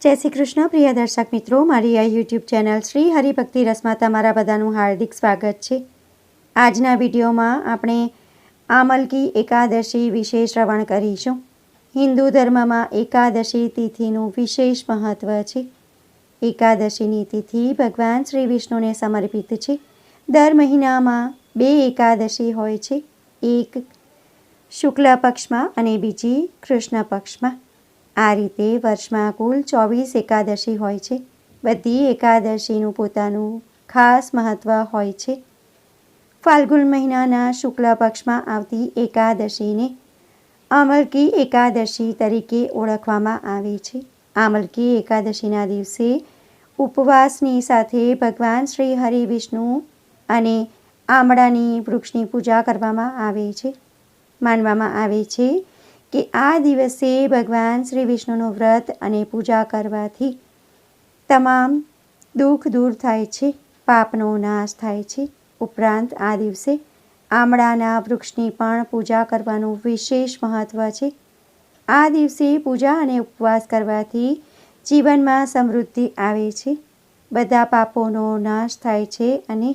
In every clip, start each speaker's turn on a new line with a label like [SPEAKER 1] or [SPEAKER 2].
[SPEAKER 1] જય શ્રી કૃષ્ણ પ્રિય દર્શક મિત્રો, મારી આ યુટ્યુબ ચેનલ શ્રી હરિભક્તિ રસમાં તમારા બધાનું હાર્દિક સ્વાગત છે। આજના વિડીયોમાં આપણે આમલકી એકાદશી વિશે શ્રવણ કરીશું। હિન્દુ ધર્મમાં એકાદશી તિથિનું વિશેષ મહત્વ છે। એકાદશીની તિથિ ભગવાન શ્રી વિષ્ણુને સમર્પિત છે। દર મહિનામાં 2 એકાદશી હોય છે, એક શુક્લ પક્ષમાં અને બીજી કૃષ્ણ પક્ષમાં। આ રીતે વર્ષમાં કુલ 24 એકાદશી હોય છે। બધી એકાદશીનું પોતાનું ખાસ મહત્વ હોય છે। ફાલ્ગુન મહિનાના શુક્લ પક્ષમાં આવતી એકાદશીને આમલકી એકાદશી તરીકે ઓળખવામાં આવે છે। આમલકી એકાદશીના દિવસે ઉપવાસની સાથે ભગવાન શ્રી હરિ વિષ્ણુ અને આમળાની વૃક્ષની પૂજા કરવામાં આવે છે। માનવામાં આવે છે કે આ દિવસે ભગવાન શ્રી વિષ્ણુનું વ્રત અને પૂજા કરવાથી તમામ દુઃખ દૂર થાય છે, પાપનો નાશ થાય છે। ઉપરાંત આ દિવસે આમળાના વૃક્ષની પણ પૂજા કરવાનું વિશેષ મહત્વ છે। આ દિવસે પૂજા અને ઉપવાસ કરવાથી જીવનમાં સમૃદ્ધિ આવે છે, બધા પાપોનો નાશ થાય છે અને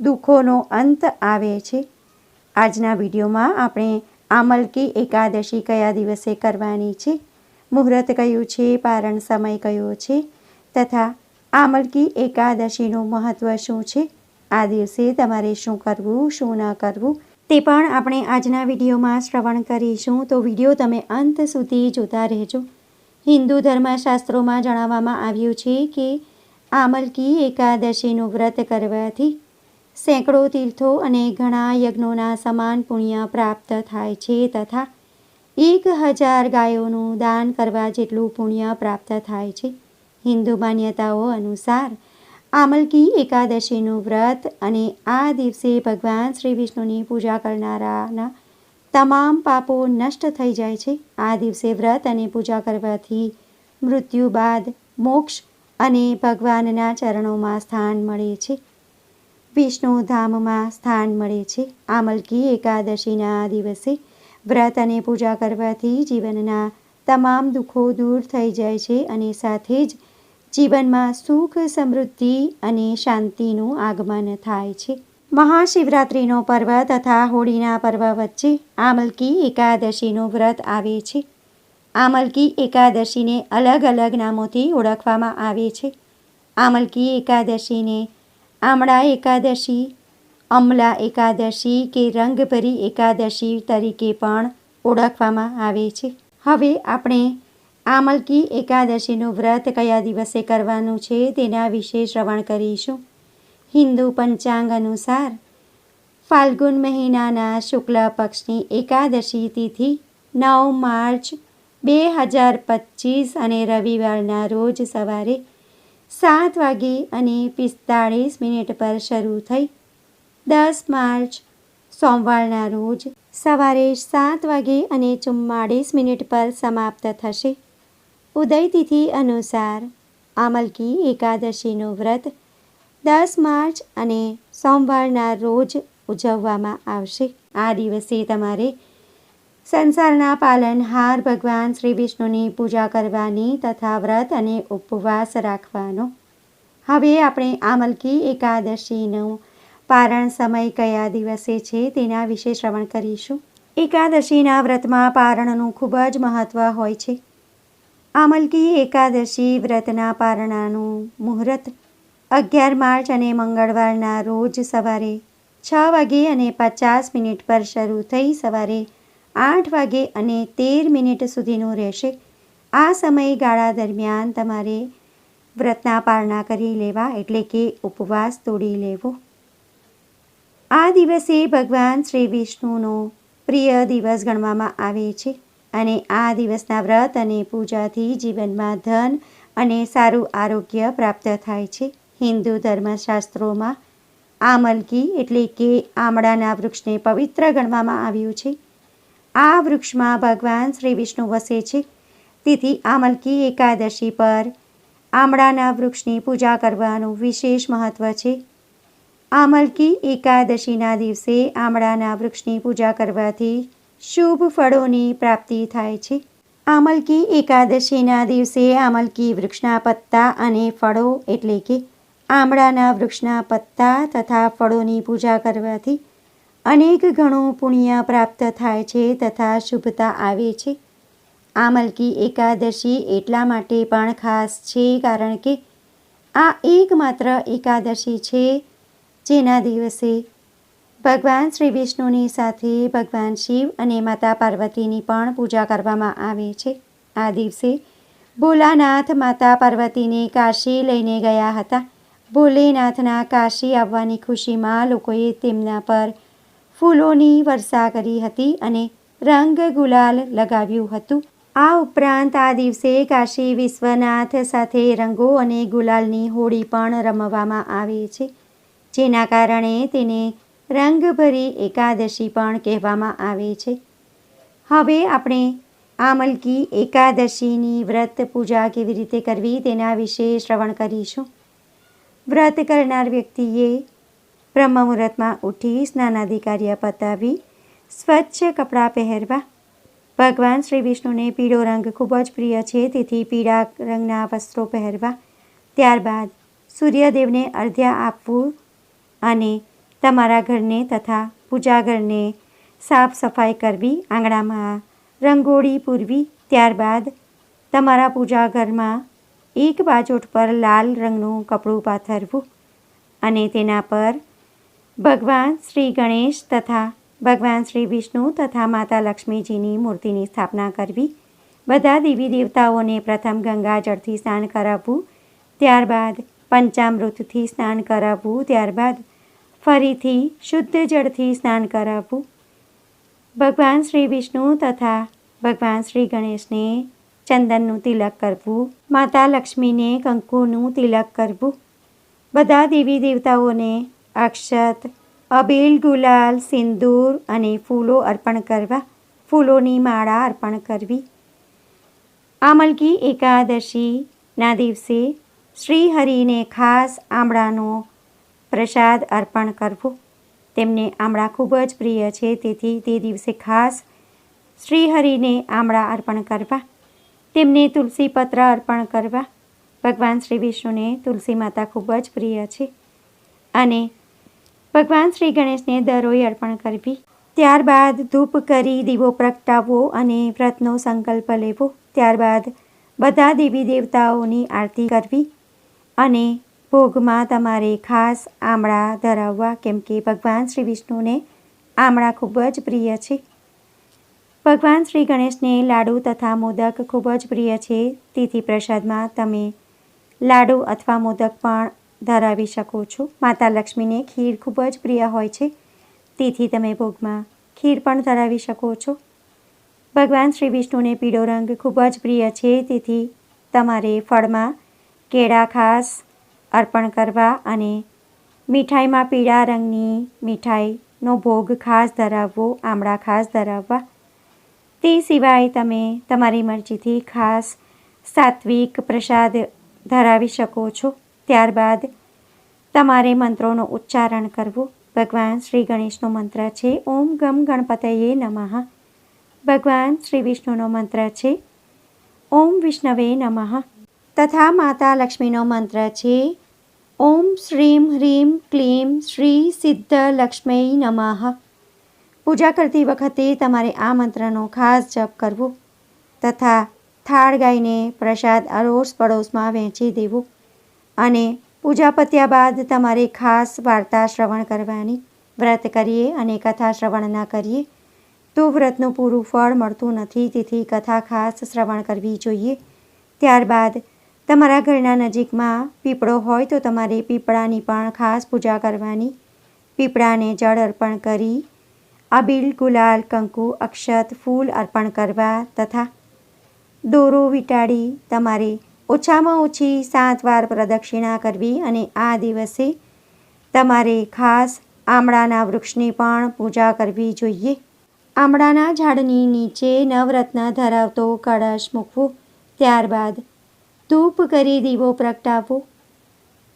[SPEAKER 1] દુઃખોનો અંત આવે છે। આજના વિડીયોમાં આપણે આમલકી એકાદશી કયા દિવસે કરવાની છે, મુહૂર્ત કયું છે, પારણ સમય કયો છે તથા આમલકી એકાદશીનું મહત્વ શું છે, આ દિવસે તમારે શું કરવું શું ન કરવું તે પણ આપણે આજના વિડીયોમાં શ્રવણ કરીશું। તો વિડીયો તમે અંત સુધી જોતા રહેજો। હિન્દુ ધર્મશાસ્ત્રોમાં જણાવવામાં આવ્યું છે કે આમલકી એકાદશીનું વ્રત કરવાથી સેંકડો તીર્થો અને ઘણા યજ્ઞોના સમાન પુણ્ય પ્રાપ્ત થાય છે તથા 1000 ગાયોનું દાન કરવા જેટલું પુણ્ય પ્રાપ્ત થાય છે। હિન્દુ માન્યતાઓ અનુસાર આમલકી એકાદશીનું વ્રત અને આ દિવસે ભગવાન શ્રી વિષ્ણુની પૂજા કરનારાના તમામ પાપો નષ્ટ થઈ જાય છે। આ દિવસે વ્રત અને પૂજા કરવાથી મૃત્યુ બાદ મોક્ષ અને ભગવાનના ચરણોમાં સ્થાન મળે છે, વિષ્ણુ ધામમાં સ્થાન મળે છે। આમલકી એકાદશીના દિવસે વ્રત અને પૂજા કરવાથી જીવનના તમામ દુઃખો દૂર થઈ જાય છે અને સાથે જ જીવનમાં સુખ, સમૃદ્ધિ અને શાંતિનું આગમન થાય છે। મહાશિવરાત્રિનો પર્વ તથા હોળીના પર્વ વચ્ચે આમલકી એકાદશીનું વ્રત આવે છે। આમલકી એકાદશીને અલગ અલગ નામોથી ઓળખવામાં આવે છે। આમલકી એકાદશીને આમળા એકાદશી, અમલા એકાદશી કે રંગભરી એકાદશી તરીકે પણ ઓળખવામાં આવે છે। હવે આપણે આમલકી એકાદશીનું વ્રત કયા દિવસે કરવાનું છે તેના વિશે શ્રવણ કરીશું। હિન્દુ પંચાંગ અનુસાર ફાલ્ગુન મહિનાના શુક્લ પક્ષની એકાદશી તિથિ 9 માર્ચ 2025 અને રવિવારના રોજ સવારે 7:45 પર શરૂ થઈ 10 માર્ચ સોમવારના રોજ સવારે 7:44 પર સમાપ્ત થશે। ઉદય તિથિ અનુસાર આમલકી એકાદશીનું વ્રત 10 માર્ચ અને સોમવારના રોજ ઉજવવામાં આવશે। આ દિવસે તમારે સંસારના પાલનહાર ભગવાન શ્રી વિષ્ણુની પૂજા કરવાની તથા વ્રત અને ઉપવાસ રાખવાનો। હવે આપણે આમલકી એકાદશીનો પારણ સમય કયા દિવસે છે તેના વિશે શ્રવણ કરીશું। એકાદશીના વ્રતમાં પારણનું ખૂબ જ મહત્વ હોય છે। આમલકી એકાદશી વ્રતના પારણાનું મુહૂર્ત 11 માર્ચ અને મંગળવારના રોજ સવારે 6:50 પર શરૂ થઈ સવારે 8:13 સુધીનું રહેશે। આ સમયગાળા દરમિયાન તમારે વ્રતના પારણા કરી લેવા, એટલે કે ઉપવાસ તોડી લેવો। આ દિવસે ભગવાન શ્રી વિષ્ણુનો પ્રિય દિવસ ગણવામાં આવે છે અને આ દિવસના વ્રત અને પૂજાથી જીવનમાં ધન અને સારું આરોગ્ય પ્રાપ્ત થાય છે। હિન્દુ ધર્મશાસ્ત્રોમાં આમલકી એટલે કે આમળાના વૃક્ષને પવિત્ર ગણવામાં આવ્યું છે। આ વૃક્ષમાં ભગવાન શ્રી વિષ્ણુ વસે છે, તેથી આમલકી એકાદશી પર આમળાના વૃક્ષની પૂજા કરવાનું વિશેષ મહત્વ છે। આમલકી એકાદશીના દિવસે આમળાના વૃક્ષની પૂજા કરવાથી શુભ ફળોની પ્રાપ્તિ થાય છે। આમલકી એકાદશીના દિવસે આમલકી વૃક્ષના પત્તા અને ફળો એટલે કે આમળાના વૃક્ષના પત્તા તથા ફળોની પૂજા કરવાથી અનેક ગણું પુણ્ય પ્રાપ્ત થાય છે તથા શુભતા આવે છે. આમલકી એકાદશી એટલા માટે પણ ખાસ છે કારણ કે આ એકમાત્ર એકાદશી છે જેના દિવસે ભગવાન શ્રી વિષ્ણુની સાથે ભગવાન શિવ અને માતા પાર્વતીની પણ પૂજા કરવામાં આવે છે. આ દિવસે ભોલાનાથ માતા પાર્વતીને કાશી લઈને ગયા હતા. ભોલેનાથના કાશી આવવાની ખુશીમાં લોકોએ તેમના પર ફૂલોની વર્ષા કરી હતી અને રંગ ગુલાલ લગાવ્યું હતું. આ ઉપરાંત આ દિવસે કાશી વિશ્વનાથ સાથે રંગો અને ગુલાલની હોળી પણ રમવામાં આવે છે, જેના કારણે તેને રંગભરી એકાદશી પણ કહેવામાં આવે છે. હવે આપણે આમલકી એકાદશીની વ્રત પૂજા કેવી રીતે કરવી તેના વિશે શ્રવણ કરીશું. વ્રત કરનાર વ્યક્તિએ બ્રહ્મ મુહૂર્તમાં ઉઠી સ્નાનાદિ કાર્ય પતાવી સ્વચ્છ કપડાં પહેરવા. ભગવાન શ્રી વિષ્ણુને પીળો રંગ ખૂબ જ પ્રિય છે, તેથી પીળા રંગના વસ્ત્રો પહેરવા. ત્યારબાદ સૂર્યદેવને અર્ઘ્ય આપવું અને તમારા ઘરને તથા પૂજાઘરને સાફ સફાઈ કરવી. આંગણામાં રંગોળી પૂરવી. ત્યારબાદ તમારા પૂજાઘરમાં એક બાજોટ પર લાલ રંગનું કપડું પાથરવું અને તેના પર ભગવાન શ્રી ગણેશ તથા ભગવાન શ્રી વિષ્ણુ તથા માતા લક્ષ્મીજીની મૂર્તિની સ્થાપના કરવી. બધા દેવી દેવતાઓને પ્રથમ ગંગાજળથી સ્નાન કરાવવું, ત્યારબાદ પંચામૃતથી સ્નાન કરાવવું, ત્યારબાદ ફરીથી શુદ્ધ જળથી સ્નાન કરાવવું. ભગવાન શ્રી વિષ્ણુ તથા ભગવાન શ્રી ગણેશને ચંદનનું તિલક કરવું, માતા લક્ષ્મીને કંકુનું તિલક કરવું. બધા દેવી દેવતાઓને અક્ષત, અબીલ, ગુલાલ, સિંદૂર અને ફૂલો અર્પણ કરવા. ફૂલોની માળા અર્પણ કરવી. આમલકી એકાદશીના દિવસે શ્રી હરિને ખાસ આમળાનો પ્રસાદ અર્પણ કરવો. તેમને આમળા ખૂબ જ પ્રિય છે, તેથી તે દિવસે ખાસ શ્રી હરિને આમળા અર્પણ કરવા. તેમને તુલસી પત્ર અર્પણ કરવા. ભગવાન શ્રી વિષ્ણુને તુલસી માતા ખૂબ જ પ્રિય છે અને ભગવાન શ્રી ગણેશને દરોઈ અર્પણ કરવી. ત્યારબાદ ધૂપ કરી દીવો પ્રગટાવવો અને વ્રતનો સંકલ્પ લેવો. ત્યારબાદ બધા દેવી દેવતાઓની આરતી કરવી અને ભોગમાં તમારે ખાસ આમળા ધરાવવા, કેમ કે ભગવાન શ્રી વિષ્ણુને આમળા ખૂબ જ પ્રિય છે. ભગવાન શ્રી ગણેશને લાડુ તથા મોદક ખૂબ જ પ્રિય છે, તેથી પ્રસાદમાં તમે લાડુ અથવા મોદક પણ ધરાવી શકો છો. માતા લક્ષ્મીને ખીર ખૂબ જ પ્રિય હોય છે, તેથી તમે ભોગમાં ખીર પણ ધરાવી શકો છો. ભગવાન શ્રી વિષ્ણુને પીળો રંગ ખૂબ જ પ્રિય છે, તેથી તમારે ફળમાં કેળા ખાસ અર્પણ કરવા અને મીઠાઈમાં પીળા રંગની મીઠાઈનો ભોગ ખાસ ધરાવવો, આમળા ખાસ ધરાવવા. તે સિવાય તમે તમારી મરજીથી ખાસ સાત્વિક પ્રસાદ ધરાવી શકો છો. ત્યારબાદ તમારે મંત્રોનો ઉચ્ચારણ કરવો. ભગવાન શ્રી ગણેશનો મંત્ર છે ઓમ ગમ ગણપતયે નમઃ. ભગવાન શ્રી વિષ્ણુનો મંત્ર છે ઓમ વિષ્ણવે નમઃ તથા માતા લક્ષ્મીનો મંત્ર છે ઓમ શ્રીમ હ્રીમ ક્લીમ શ્રી સિદ્ધ લક્ષ્મી નમઃ. પૂજા કરતી વખતે તમારે આ મંત્રનો ખાસ જપ કરવો તથા થાળ ગાઈને પ્રસાદ અડોશ પડોશમાં વહેંચી દેવો અને પૂજા પત્યા બાદ તમારે ખાસ વાર્તા શ્રવણ કરવાની. વ્રત કરીએ અને કથા શ્રવણ ના કરીએ તો વ્રતનું પૂરું ફળ મળતું નથી, તેથી કથા ખાસ શ્રવણ કરવી જોઈએ. ત્યારબાદ તમારા ઘરના નજીકમાં પીપળો હોય તો તમારે પીપળાની પણ ખાસ પૂજા કરવાની. પીપળાને જળ અર્પણ કરી અબીલ, ગુલાલ, કંકુ, અક્ષત, ફૂલ અર્પણ કરવા તથા દોરો વીંટાળી તમારે ઓછામાં ઓછી 7 વાર પ્રદક્ષિણા કરવી અને આ દિવસે તમારે ખાસ આમળાના વૃક્ષની પણ પૂજા કરવી જોઈએ. આમળાના ઝાડની નીચે નવરત્ન ધરાવતો કળશ મૂકવો. ત્યારબાદ ધૂપ કરી દીવો પ્રગટાવવો.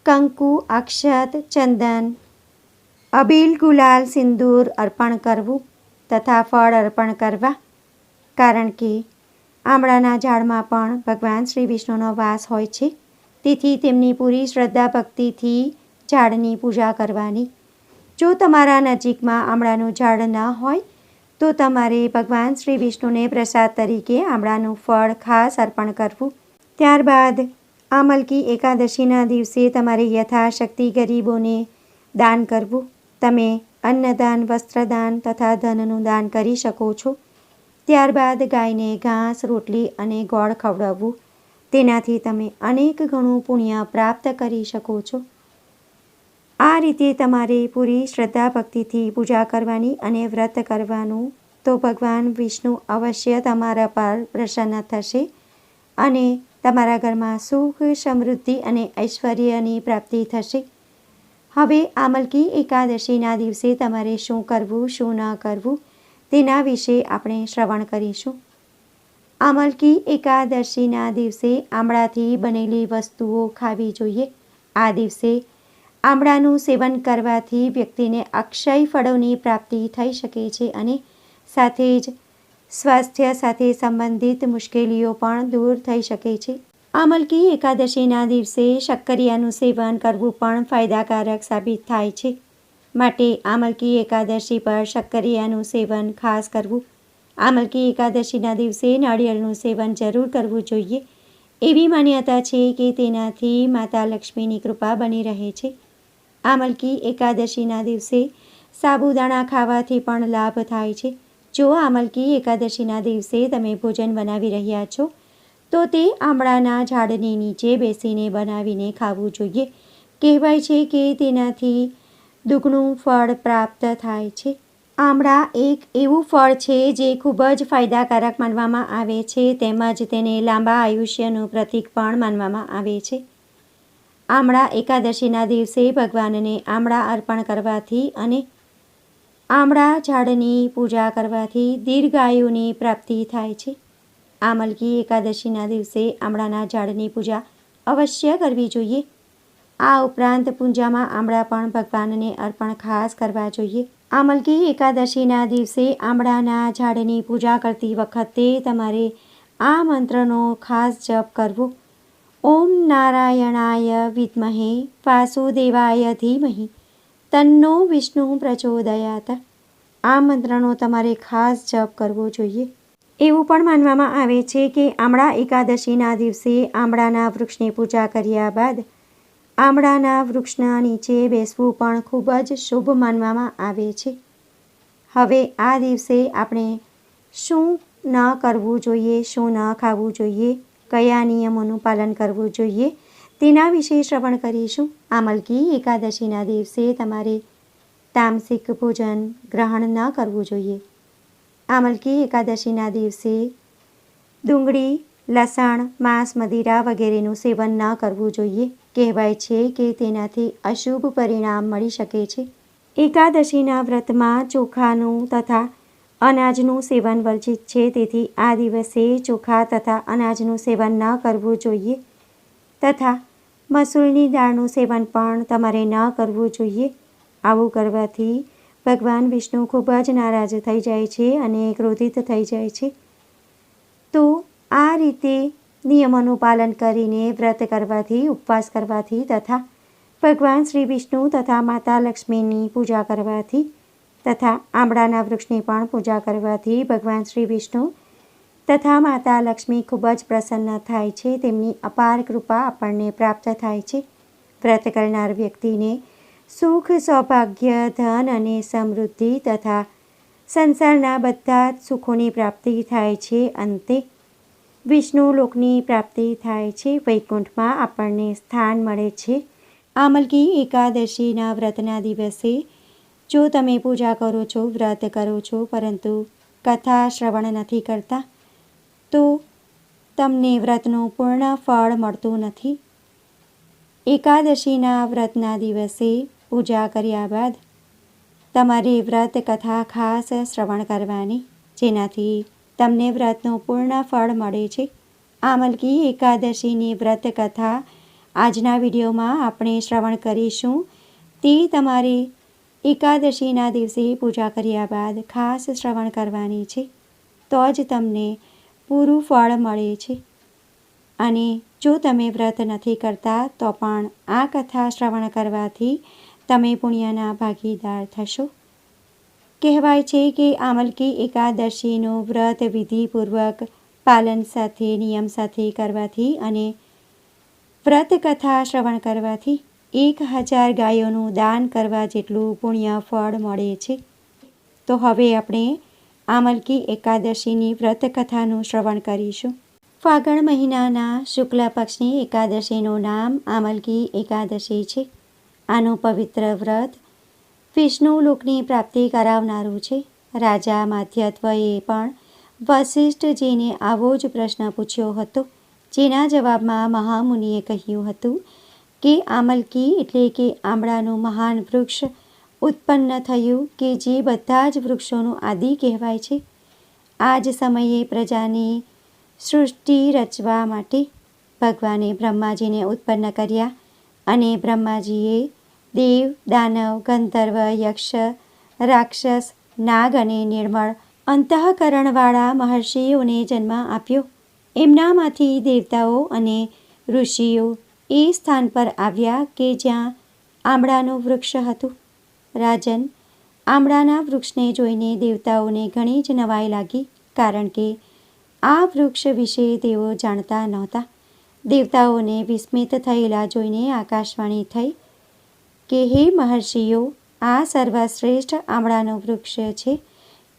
[SPEAKER 1] કંકુ, અક્ષત, ચંદન, અબીલ, ગુલાલ, સિંદૂર અર્પણ કરવું તથા ફળ અર્પણ કરવા, કારણ કે આમળાના ઝાડમાં પણ ભગવાન શ્રી વિષ્ણુનો વાસ હોય છે, તેથી તેમની પૂરી શ્રદ્ધા ભક્તિથી ઝાડની પૂજા કરવાની. જો તમારા નજીકમાં આમળાનું ઝાડ ન હોય તો તમારે ભગવાન શ્રી વિષ્ણુને પ્રસાદ તરીકે આમળાનું ફળ ખાસ અર્પણ કરવું. ત્યારબાદ આમલકી એકાદશીના દિવસે તમારે યથાશક્તિ ગરીબોને દાન કરવું. તમે અન્નદાન, વસ્ત્રદાન તથા ધનનું દાન કરી શકો છો. ત્યારબાદ ગાયને ઘાસ, રોટલી અને ગોળ ખવડાવવું. તેનાથી તમે અનેક ગણું પુણ્ય પ્રાપ્ત કરી શકો છો. આ રીતે તમારે પૂરી શ્રદ્ધા ભક્તિથી પૂજા કરવાની અને વ્રત કરવાનું. તો ભગવાન વિષ્ણુ અવશ્ય તમારા પર પ્રસન્ન થશે અને તમારા ઘરમાં સુખ, સમૃદ્ધિ અને ઐશ્વર્યની પ્રાપ્તિ થશે. હવે આમલકી એકાદશીના દિવસે તમારે શું કરવું, શું ન કરવું તેના વિશે આપણે શ્રવણ કરીશું. આમલકી એકાદશીના દિવસે આમળાથી બનેલી વસ્તુઓ ખાવી જોઈએ. આ દિવસે આમળાનું સેવન કરવાથી વ્યક્તિને અક્ષય ફળોની પ્રાપ્તિ થઈ શકે છે અને સાથે જ સ્વાસ્થ્ય સાથે સંબંધિત મુશ્કેલીઓ પણ દૂર થઈ શકે છે. આમલકી એકાદશીના દિવસે શક્કરિયાનું સેવન કરવું પણ ફાયદાકારક સાબિત થાય છે. માટે આમલકી એકાદશી પર શક્કરિયાનું સેવન ખાસ કરવું. આમલકી એકાદશીના દિવસે નાળિયેરનું સેવન જરૂર કરવું જોઈએ. એવી માન્યતા છે કે તેનાથી માતા લક્ષ્મીની કૃપા બની રહે છે. આમલકી એકાદશીના દિવસે સાબુદાણા ખાવાથી પણ લાભ થાય છે. જો આમલકી એકાદશીના દિવસે તમે ભોજન બનાવી રહ્યા છો તો તે આમળાના ઝાડની નીચે બેસીને બનાવીને ખાવું જોઈએ. કહેવાય છે કે તેનાથી દુગણું ફળ પ્રાપ્ત થાય છે. આમળા એક એવું ફળ છે જે ખૂબ જ ફાયદાકારક માનવામાં આવે છે, તેમજ તેને લાંબા આયુષ્યનું પ્રતીક પણ માનવામાં આવે છે. આમળા એકાદશીના દિવસે ભગવાનને આમળા અર્પણ કરવાથી અને આમળા ઝાડની પૂજા કરવાથી દીર્ઘાયુની પ્રાપ્તિ થાય છે. આમલકી એકાદશીના દિવસે આમળાના ઝાડની પૂજા અવશ્ય કરવી જોઈએ. આ ઉપરાંત પૂજામાં આમળા પણ ભગવાનને અર્પણ ખાસ કરવા જોઈએ. આમલકી એકાદશીના દિવસે આમળાના ઝાડની પૂજા કરતી વખતે તમારે આ મંત્રનો ખાસ જપ કરવો. ઓમ નારાયણાય વિદ્મહે વાસુદેવાય ધીમહિ તન્નો વિષ્ણુ પ્રચોદયાત. આ મંત્રનો તમારે ખાસ જપ કરવો જોઈએ. એવું પણ માનવામાં આવે છે કે આમળા એકાદશીના દિવસે આમળાના વૃક્ષની પૂજા કર્યા બાદ આમળાના વૃક્ષના નીચે બેસવું પણ ખૂબ જ શુભ માનવામાં આવે છે. હવે આ દિવસે આપણે શું ન કરવું જોઈએ, શું ન ખાવું જોઈએ, કયા નિયમોનું પાલન કરવું જોઈએ તેના વિશે શ્રવણ કરીશું. આમલકી એકાદશીના દિવસે તમારે તામસિક ભોજન ગ્રહણ ન કરવું જોઈએ. આમલકી એકાદશીના દિવસે ડુંગળી, લસણ, માંસ, મદિરા વગેરેનું સેવન ન કરવું જોઈએ. કહેવાય છે કે તેનાથી અશુભ પરિણામ મળી શકે છે. એકાદશીના વ્રતમાં ચોખાનું તથા અનાજનું સેવન વર્જિત છે, તેથી આ દિવસે ચોખા તથા અનાજનું સેવન ન કરવું જોઈએ તથા મસૂરની દાળનું સેવન પણ તમારે ન કરવું જોઈએ. આવું કરવાથી ભગવાન વિષ્ણુ ખૂબ જ નારાજ થઈ જાય છે અને ક્રોધિત થઈ જાય છે. તો આ રીતે નિયમોનું પાલન કરીને વ્રત કરવાથી, ઉપવાસ કરવાથી તથા ભગવાન શ્રી વિષ્ણુ તથા માતા લક્ષ્મીની પૂજા કરવાથી તથા આમળાના વૃક્ષની પણ પૂજા કરવાથી ભગવાન શ્રી વિષ્ણુ તથા માતા લક્ષ્મી ખૂબ જ પ્રસન્ન થાય છે. તેમની અપાર કૃપા આપણને પ્રાપ્ત થાય છે. વ્રત કરનાર વ્યક્તિને સુખ, સૌભાગ્ય, ધન અને સમૃદ્ધિ તથા સંસારના બધા જ સુખોની પ્રાપ્તિ થાય છે. અંતે વિષ્ણુ લોકની પ્રાપ્તિ થાય છે. વૈકુંઠમાં આપણને સ્થાન મળે છે. આમલકી એકાદશીના વ્રતના દિવસે જો તમે પૂજા કરો છો, વ્રત કરો છો, પરંતુ કથા શ્રવણ નથી કરતા તો તમને વ્રતનું પૂર્ણ ફળ મળતું નથી. એકાદશીના વ્રતના દિવસે પૂજા કર્યા બાદ તમારે વ્રત કથા ખાસ શ્રવણ કરવાની, જેનાથી તમને વ્રતનું પૂર્ણ ફળ મળે છે. આમલકી એકાદશીની વ્રત કથા આજના વિડીયોમાં આપણે શ્રવણ કરીશું. તે તમારે એકાદશીના દિવસે પૂજા કર્યા બાદ ખાસ શ્રવણ કરવાની છે. તો જ તમને પૂરું ફળ મળે છે. અને જો તમે વ્રત નથી કરતા તો પણ આ કથા શ્રવણ કરવાથી તમે પુણ્યના ભાગીદાર થશો. કહેવાય છે કે આમલકી એકાદશીનું વ્રત વિધિપૂર્વક પાલન સાથે નિયમ સાથે કરવાથી અને વ્રત કથા શ્રવણ કરવાથી 1000 ગાયોનું દાન કરવા જેટલું પુણ્ય ફળ મળે છે. તો હવે આપણે આમલકી એકાદશીની વ્રત કથાનું શ્રવણ કરીશું. ફાગણ મહિનાના શુક્લ પક્ષની એકાદશીનું નામ આમલકી એકાદશી છે. આનું પવિત્ર વ્રત વિષ્ણુ લોકની પ્રાપ્તિ કરાવનારું છે. રાજા માધ્યત્વએ પણ વશિષ્ઠજીને આવો જ પ્રશ્ન પૂછ્યો હતો, જેના જવાબમાં મહામુનિએ કહ્યું હતું કે આમલકી એટલે કે આંબળાનું મહાન વૃક્ષ ઉત્પન્ન થયું કે જે બધા જ વૃક્ષોનું આદિ કહેવાય છે. આ જ સમયે પ્રજાની સૃષ્ટિ રચવા માટે ભગવાને બ્રહ્માજીને ઉત્પન્ન કર્યા અને બ્રહ્માજીએ દેવ, દાનવ, ગંધર્વ, યક્ષ, રાક્ષસ, નાગ અને નિર્મળ અંતઃકરણવાળા મહર્ષિઓને જન્મ આપ્યો. એમનામાંથી દેવતાઓ અને ઋષિઓ એ સ્થાન પર આવ્યા કે જ્યાં આંબળાનું વૃક્ષ હતું. રાજન, આંબળાના વૃક્ષને જોઈને દેવતાઓને ઘણી જ નવાઈ લાગી, કારણ કે આ વૃક્ષ વિશે તેઓ જાણતા નહોતા. દેવતાઓને વિસ્મિત થયેલા જોઈને આકાશવાણી થઈ કે હે મહર્ષિઓ, આ સર્વશ્રેષ્ઠ આંબળાનું વૃક્ષ છે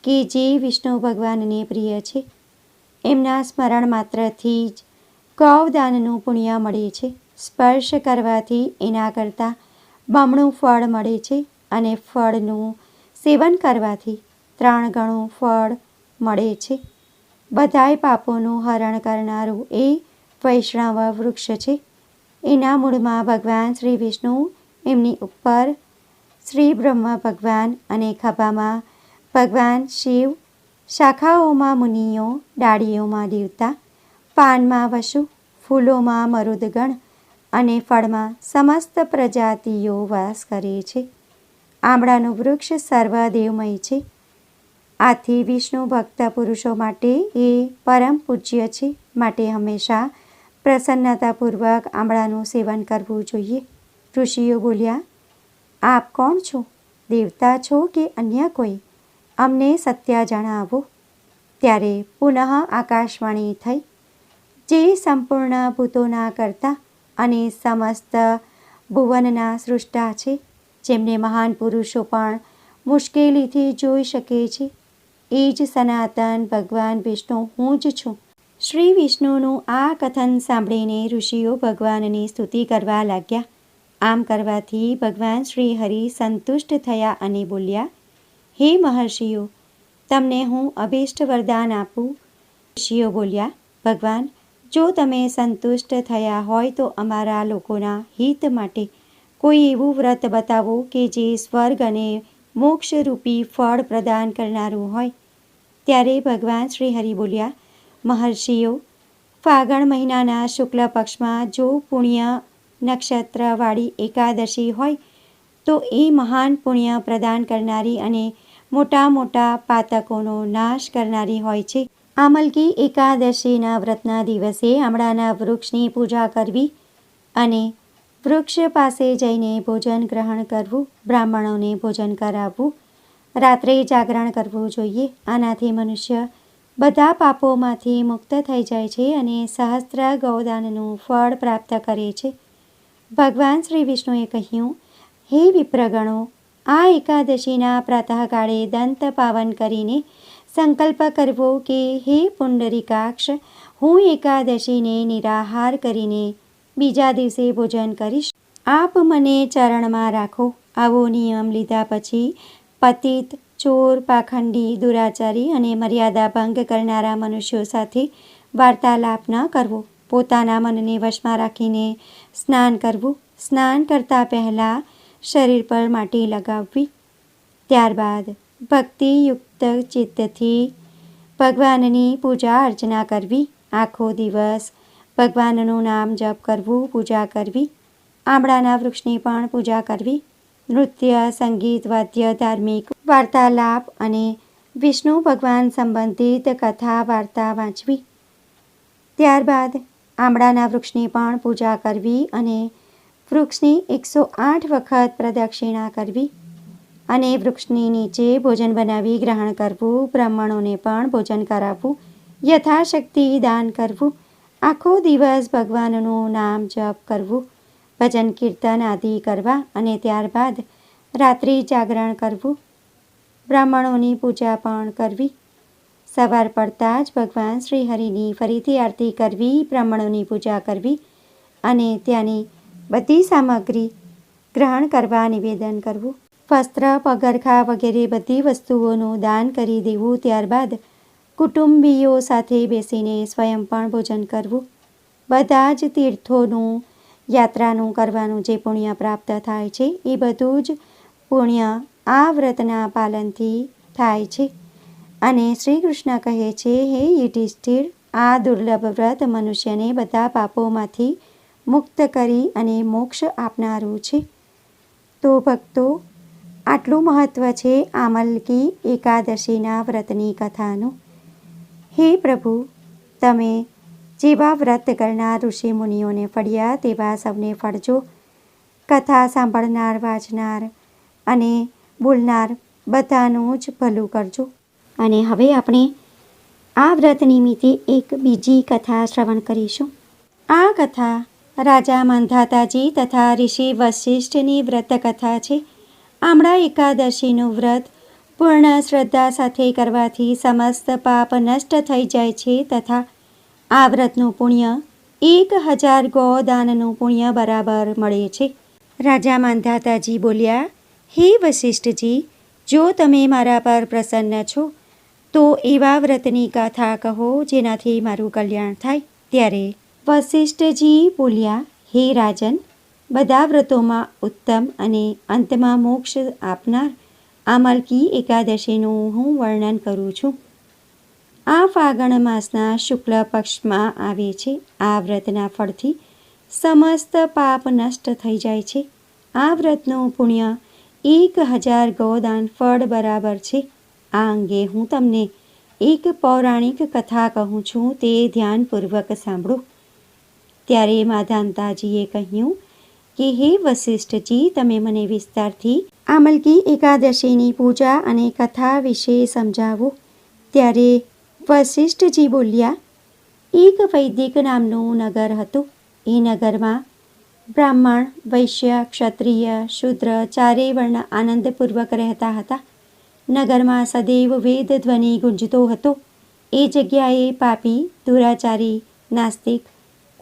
[SPEAKER 1] કે જે વિષ્ણુ ભગવાનને પ્રિય છે. એમના સ્મરણ માત્રથી જ ગૌદાનનું પુણ્ય મળે છે. સ્પર્શ કરવાથી એના કરતાં બમણું ફળ મળે છે અને ફળનું સેવન કરવાથી 3 ગણું ફળ મળે છે. બધાય પાપોનું હરણ કરનારું એ વૈષ્ણવ વૃક્ષ છે. એના મૂળમાં ભગવાન શ્રી વિષ્ણુ, એમની ઉપર શ્રી બ્રહ્મ ભગવાન અને ખભામાં ભગવાન શિવ, શાખાઓમાં મુનિઓ, ડાળીઓમાં દેવતા, પાનમાં વસુ, ફૂલોમાં મરુદગણ અને ફળમાં સમસ્ત પ્રજાતિઓ વાસ કરે છે. આંબળાનું વૃક્ષ સર્વદેવમય છે. આથી વિષ્ણુ ભક્ત પુરુષો માટે એ પરમ પૂજ્ય છે. માટે હંમેશા પ્રસન્નતાપૂર્વક આંબળાનું સેવન કરવું જોઈએ. ઋષિઓ બોલ્યા, આપ કોણ છો? દેવતા છો કે અન્ય કોઈ? અમને સત્ય જણાવો. ત્યારે પુનઃ આકાશવાણી થઈ, જે સંપૂર્ણ ભૂતોના કર્તા અને સમસ્ત ભુવનના સૃષ્ટા છે, જેમને મહાન પુરુષો પણ મુશ્કેલીથી જોઈ શકે છે, એ જ સનાતન ભગવાન વિષ્ણુ હું જ છું. શ્રી વિષ્ણુનું આ કથન સાંભળીને ઋષિઓ ભગવાનની સ્તુતિ કરવા લાગ્યા. આમ કરવાથી ભગવાન શ્રી હરિ સંતુષ્ટ થયા અને બોલ્યા, હે મહર્ષિઓ, તમને હું અભીષ્ટ વરદાન આપું. ઋષિઓ બોલ્યા, ભગવાન, જો તમે સંતુષ્ટ થયા હોય તો અમારા લોકોના હિત માટે કોઈ એવું વ્રત બતાવો કે જે સ્વર્ગ અને મોક્ષરૂપી ફળ પ્રદાન કરનારું હોય. ત્યારે ભગવાન શ્રી હરિ બોલ્યા, મહર્ષિઓ, ફાગણ મહિનાના શુક્લ પક્ષમાં જો પુણ્ય નક્ષત્રવાળી એકાદશી હોય તો એ મહાન પુણ્ય પ્રદાન કરનારી અને મોટા મોટા પાતકોનો નાશ કરનારી હોય છે. આમલકી એકાદશીના વ્રતના દિવસે આંબળાના વૃક્ષની પૂજા કરવી અને વૃક્ષ પાસે જઈને ભોજન ગ્રહણ કરવું, બ્રાહ્મણોને ભોજન કરાવવું, રાત્રે જાગરણ કરવું જોઈએ. આનાથી મનુષ્ય બધા પાપોમાંથી મુક્ત થઈ જાય છે અને સહસ્ત્ર ગૌદાનનું ફળ પ્રાપ્ત કરે છે. ભગવાન શ્રી વિષ્ણુએ કહ્યું, હે વિપ્રગણો, આ એકાદશીના પ્રાતઃકાળે દંત પાવન કરીને સંકલ્પ કરવો કે હે પુંડરીકાક્ષ, હું એકાદશીને નિરાહાર કરીને બીજા દિવસે ભોજન કરીશ. આપ મને ચરણમાં રાખો. આવો નિયમ લીધા પછી પતિત, ચોર, પાખંડી, દુરાચારી અને મર્યાદા ભંગ કરનારા મનુષ્યો સાથે વાર્તાલાપ ન કરવો. પોતાના મનને વશમાં રાખીને સ્નાન કરવું. સ્નાન કરતાં પહેલાં શરીર પર માટી લગાવવી. ત્યારબાદ ભક્તિયુક્ત ચિત્તથી ભગવાનની પૂજા અર્ચના કરવી. આખો દિવસ ભગવાનનું નામ જપ કરવું, પૂજા કરવી. આંબળાના વૃક્ષની પણ પૂજા કરવી. નૃત્ય, સંગીત, વાદ્ય, ધાર્મિક વાર્તાલાપ અને વિષ્ણુ ભગવાન સંબંધિત કથા વાર્તા વાંચવી. ત્યારબાદ આંબળાના વૃક્ષની પણ પૂજા કરવી અને વૃક્ષની 108 વખત પ્રદક્ષિણા કરવી અને વૃક્ષની નીચે ભોજન બનાવી ગ્રહણ કરવું, બ્રાહ્મણોને પણ ભોજન કરાવવું, યથાશક્તિ દાન કરવું, આખો દિવસ ભગવાનનું નામ જપ કરવું, ભજન કીર્તન આદિ કરવા અને ત્યારબાદ રાત્રિ જાગરણ કરવું, બ્રાહ્મણોની પૂજા પણ કરવી. સવાર પડતાં જ ભગવાન શ્રી હરિની ફરીથી આરતી કરવી, બ્રાહ્મણોની પૂજા કરવી અને ત્યાંની બધી સામગ્રી ગ્રહણ કરવા નિવેદન કરવું. વસ્ત્ર, પગરખા વગેરે બધી વસ્તુઓનું દાન કરી દેવું. ત્યારબાદ કુટુંબીઓ સાથે બેસીને સ્વયં પણ ભોજન કરવું. બધા જ તીર્થોનું યાત્રાનું કરવાનું જે પુણ્ય પ્રાપ્ત થાય છે એ બધું જ પુણ્ય આ વ્રતના પાલનથી થાય છે. અને શ્રી કૃષ્ણ કહે છે, હે યુધિષ્ઠિર, આ દુર્લભ વ્રત મનુષ્યને બધા પાપોમાંથી મુક્ત કરી અને મોક્ષ આપનારું છે. તો ભક્તો, આટલું મહત્ત્વ છે આમલકી એકાદશીના વ્રતની કથાનું. હે પ્રભુ, તમે જેવા વ્રત કરનાર ઋષિ મુનિઓને ફળ્યા તેવા સૌને ફળજો. કથા સાંભળનાર, વાંચનાર અને બોલનાર બધાનું જ ભલું કરજો. અને હવે આપણે આ વ્રત નિમિત્તે એક બીજી કથા શ્રવણ કરીશું. આ કથા રાજા માંધાતાજી તથા ઋષિ વશિષ્ઠની વ્રત કથા છે. આમળા એકાદશીનું વ્રત પૂર્ણ શ્રદ્ધા સાથે કરવાથી સમસ્ત પાપ નષ્ટ થઈ જાય છે તથા આ વ્રતનું પુણ્ય 1000 ગોદાનનું પુણ્ય બરાબર મળે છે. રાજા માંધાતાજી બોલ્યા, હે વશિષ્ઠજી, જો તમે મારા પર પ્રસન્ન છો તો એવા વ્રતની ગાથા કહો જેનાથી મારું કલ્યાણ થાય. ત્યારે વશિષ્ઠજી બોલ્યા, હે રાજન, બધા વ્રતોમાં ઉત્તમ અને અંતમાં મોક્ષ આપનાર આમલકી એકાદશીનું હું વર્ણન કરું છું. આ ફાગણ માસના શુક્લ પક્ષમાં આવે છે. આ વ્રતના ફળથી સમસ્ત પાપ નષ્ટ થઈ જાય છે. આ વ્રતનું પુણ્ય 1000 ગોદાન ફળ બરાબર છે. આ અંગે હું તમને એક પૌરાણિક કથા કહું છું, તે ધ્યાનપૂર્વક સાંભળો. ત્યારે માંધાતાજીએ કહ્યું કે હે વશિષ્ઠજી, તમે મને વિસ્તારથી આમલકી એકાદશીની પૂજા અને કથા વિશે સમજાવો. ત્યારે વશિષ્ઠજી બોલ્યા, એક વૈદિક નામનું નગર હતું. એ નગરમાં બ્રાહ્મણ, વૈશ્ય, ક્ષત્રિય, શૂદ્ર ચારેય વર્ણ આનંદપૂર્વક રહેતા હતા. નગરમાં સદૈવ વેદ ધ્વનિ ગુંજતો હતો. એ જગ્યાએ પાપી, દુરાચારી, નાસ્તિક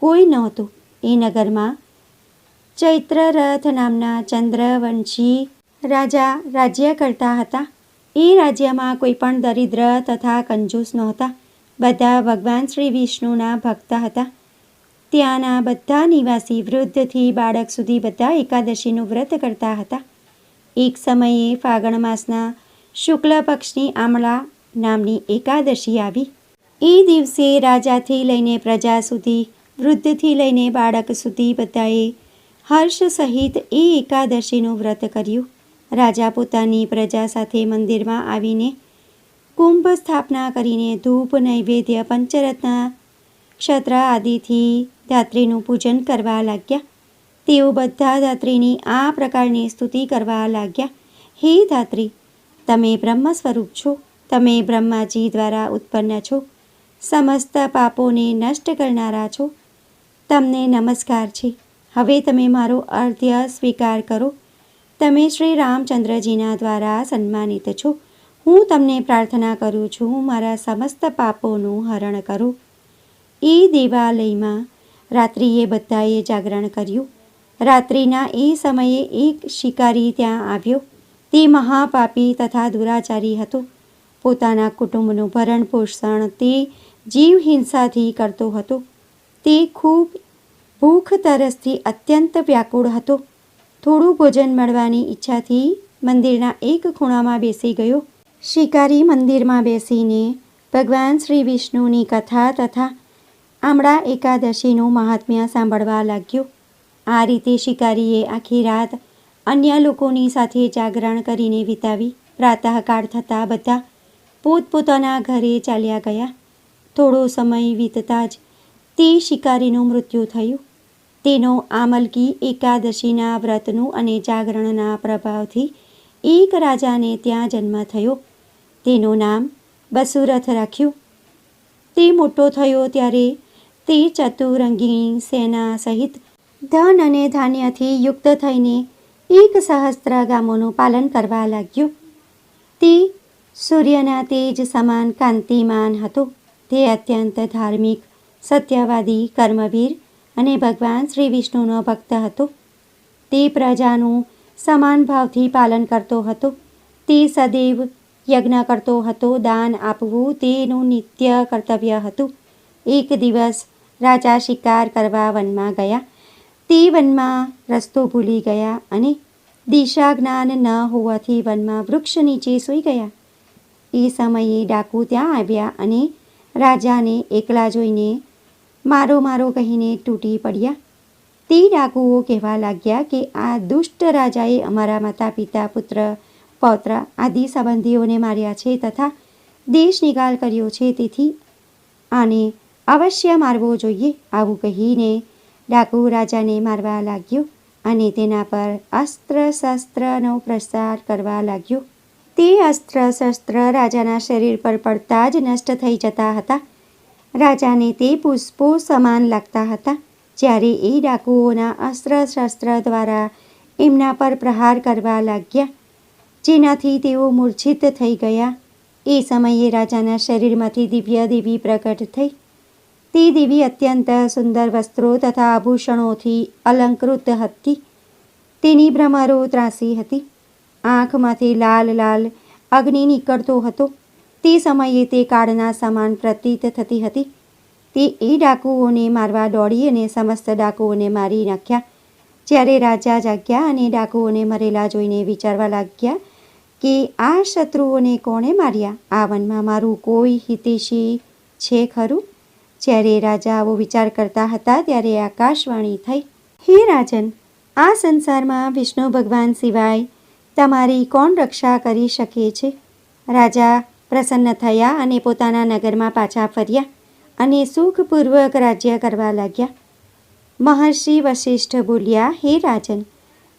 [SPEAKER 1] કોઈ નહોતું. એ નગરમાં ચૈત્રરથ નામના ચંદ્રવંશી રાજા રાજ્ય કરતા હતા. એ રાજ્યમાં કોઈ પણ દરિદ્ર તથા કંજૂસ નહોતા. બધા ભગવાન શ્રી વિષ્ણુના ભક્ત હતા. ત્યાંના બધા નિવાસી વૃદ્ધથી બાળક સુધી બધા એકાદશીનું વ્રત કરતા હતા. એક સમયે ફાગણ માસના શુક્લ પક્ષની આમળા નામની એકાદશી આવી. એ દિવસે રાજાથી લઈને પ્રજા સુધી, વૃદ્ધથી લઈને બાળક સુધી બધાએ હર્ષ સહિત એ એકાદશીનું વ્રત કર્યું. રાજા પોતાની પ્રજા સાથે મંદિરમાં આવીને કુંભ સ્થાપના કરીને ધૂપ, નૈવેદ્ય, પંચરત્ન, ક્ષત્ર આદિથી ધાત્રીનું પૂજન કરવા લાગ્યા. તેઓ બધા ધાત્રીની આ પ્રકારની સ્તુતિ કરવા લાગ્યા, હે ધાત્રી, તમે બ્રહ્મ સ્વરૂપ છો. તમે બ્રહ્માજી દ્વારા ઉત્પન્ન છો. સમસ્ત પાપોને નષ્ટ કરનારા છો. તમને નમસ્કાર છે. હવે તમે મારો અર્ધ્ય સ્વીકાર કરો. તમે શ્રી રામચંદ્રજીના દ્વારા સન્માનિત છો. હું તમને પ્રાર્થના કરું છું, મારા સમસ્ત પાપોનું હરણ કરો. એ દેવાલયમાં રાત્રિએ બધાએ જાગરણ કર્યું. રાત્રિના એ સમયે એક શિકારી ત્યાં આવ્યો. તે મહાપાપી તથા દુરાચારી હતો. પોતાના કુટુંબનું ભરણ પોષણ તે જીવ હિંસાથી કરતો હતો. તે ખૂબ ભૂખ તરસથી અત્યંત વ્યાકુળ હતો. થોડું ભોજન મળવાની ઈચ્છાથી મંદિરના એક ખૂણામાં બેસી ગયો. શિકારી મંદિરમાં બેસીને ભગવાન શ્રી વિષ્ણુની કથા તથા આમળા એકાદશીનું મહાત્મ્ય સાંભળવા લાગ્યો. આ રીતે શિકારીએ આખી રાત અન્ય લોકોની સાથે જાગરણ કરીને વિતાવી. પ્રાતઃકાળ થતાં બધા પોતપોતાના ઘરે ચાલ્યા ગયા. થોડો સમય વીતતા જ તે શિકારીનું મૃત્યુ થયું. તેનો આમલકી એકાદશીના વ્રતનું અને જાગરણના પ્રભાવથી એક રાજાને ત્યાં જન્મ થયો. તેનું નામ બસુરથ રાખ્યું. તે મોટો થયો ત્યારે તે ચતુરંગીણી સેના સહિત ધન અને ધાન્યથી યુક્ત થઈને 1,000 ગામોનું પાલન કરવા લાગ્યો. તે સૂર્યના તેજ સમાન કાંતિમાન હતો. તે અત્યંત ધાર્મિક, સત્યવાદી, કર્મવીર અને ભગવાન શ્રી વિષ્ણુનો ભક્ત હતો. તે પ્રજાનું સમાન ભાવથી પાલન કરતો હતો. તે સદૈવ યજ્ઞ કરતો હતો. દાન આપવું તેનું નિત્ય કર્તવ્ય હતું. એક દિવસ રાજા શિકાર કરવા વનમાં ગયા. તે વનમાં રસ્તો ભૂલી ગયા અને દિશા જ્ઞાન ન હોવાથી વનમાં વૃક્ષ નીચે સૂઈ ગયા. એ સમયે ડાકુ ત્યાં આવ્યા અને રાજાને એકલા જોઈને મારો મારો કહીને તૂટી પડ્યા. તે ડાકુઓ કહેવા લાગ્યા કે આ દુષ્ટ રાજાએ અમારા માતા પિતા, પુત્ર, પૌત્ર આદિ સંબંધીઓને માર્યા છે તથા દેશ નિકાલ કર્યો છે. તેથી આને અવશ્ય મારવો જોઈએ. આવું કહીને ડાકુ રાજાને મારવા લાગ્યો અને તેના પર અસ્ત્ર શસ્ત્રનો પ્રસાર કરવા લાગ્યો. તે અસ્ત્ર શસ્ત્ર રાજાના શરીર પર પડતા જ નષ્ટ થઈ જતા હતા. રાજાને તે પુષ્પો સમાન લાગતા હતા. જ્યારે એ ડાકુઓના અસ્ત્ર શસ્ત્ર દ્વારા એમના પર પ્રહાર કરવા લાગ્યા, જેનાથી તેઓ મૂર્છિત થઈ ગયા. એ સમયે રાજાના શરીરમાંથી દિવ્ય દેવી પ્રગટ થઈ. તે દેવી અત્યંત સુંદર વસ્ત્રો તથા આભૂષણોથી અલંકૃત હતી. તેની ભ્રમરો ત્રાસી હતી. આંખમાંથી લાલ લાલ અગ્નિ નીકળતો હતો. તે સમયે તે કાળના સમાન પ્રતીત થતી હતી. તે એ ડાકુઓને મારવા દોડી અને સમસ્ત ડાકુઓને મારી નાખ્યા. જ્યારે રાજા જાગ્યા અને ડાકુઓને મરેલા જોઈને વિચારવા લાગ્યા કે આ શત્રુઓને કોણે માર્યા? આ વનમાં મારું કોઈ હિતૈષી છે ખરું? જ્યારે રાજા આવો વિચાર કરતા હતા ત્યારે આકાશવાણી થઈ, હે રાજન, આ સંસારમાં વિષ્ણુ ભગવાન સિવાય તમારી કોણ રક્ષા કરી શકે છે? રાજા પ્રસન્ન થયા અને પોતાના નગરમાં પાછા ફર્યા અને સુખપૂર્વક રાજ્ય કરવા લાગ્યા. મહર્ષિ વશિષ્ઠ બોલ્યા, હે રાજન,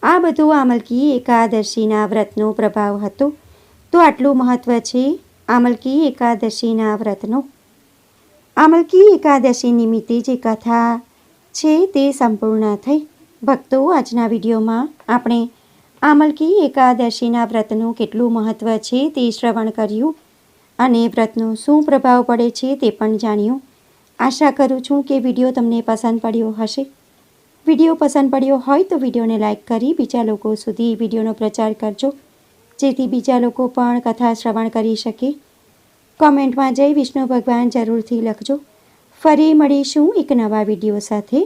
[SPEAKER 1] આ બધું આમલકી એકાદશીના વ્રતનો પ્રભાવ હતો. તો આટલું મહત્ત્વ છે આમલકી એકાદશીના વ્રતનો. આમલકી એકાદશી નિમિત્તે જે કથા છે તે સંપૂર્ણ થઈ. ભક્તો, આજના વિડીયોમાં આપણે આમલકી એકાદશીના વ્રતનું કેટલું મહત્ત્વ છે તે શ્રવણ કર્યું અને વ્રતનો શું પ્રભાવ પડે છે તે પણ જાણ્યું. આશા કરું છું કે વિડીયો તમને પસંદ પડ્યો હશે. વિડીયો પસંદ પડ્યો હોય તો વિડીયોને લાઇક કરી બીજા લોકો સુધી વિડીયોનો પ્રચાર કરજો, જેથી બીજા લોકો પણ કથા શ્રવણ કરી શકે. કોમેન્ટમાં જય વિષ્ણુ ભગવાન જરૂરથી લખજો. ફરી મળીશું એક નવા વિડીયો સાથે.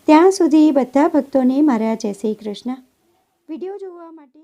[SPEAKER 1] ત્યાં સુધી બધા ભક્તોને મારા જય શ્રી કૃષ્ણ. વિડીયો જોવા માટે